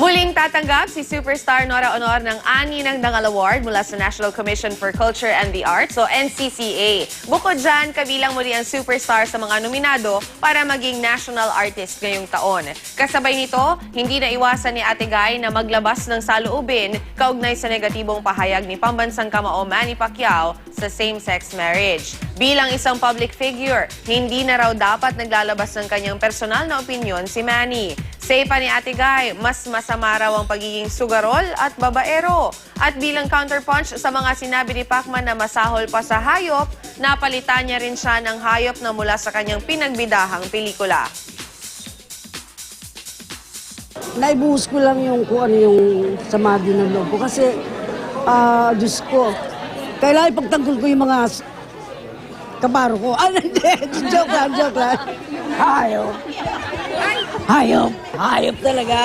Muling tatanggap si superstar Nora Honor ng ani ng Dangal Award mula sa National Commission for Culture and the Arts o NCCA. Bukod dyan, kabilang muli ang superstar sa mga nominado para maging national artist ngayong taon. Kasabay nito, hindi na iwasan ni Ate Guy na maglabas ng saloobin kaugnay sa negatibong pahayag ni pambansang kamao Manny Pacquiao sa same-sex marriage. Bilang isang public figure, hindi na raw dapat naglalabas ng kanyang personal na opinyon si Manny. Say pa ni Ate Guy, mas masama raw ang pagiging sugarol at babaero. At bilang counterpunch sa mga sinabi ni Pacman na masahol pa sa hayop, napalitan niya rin siya ng hayop na mula sa kanyang pinagbidahang pelikula. Naibuhos ko lang yung kung ano yung sama din ng loob ko. Kasi, Diyos ko, kailangan ipagtanggol ko yung mga kabaro ko. Hindi, joke lang. Hayop. Hayop talaga.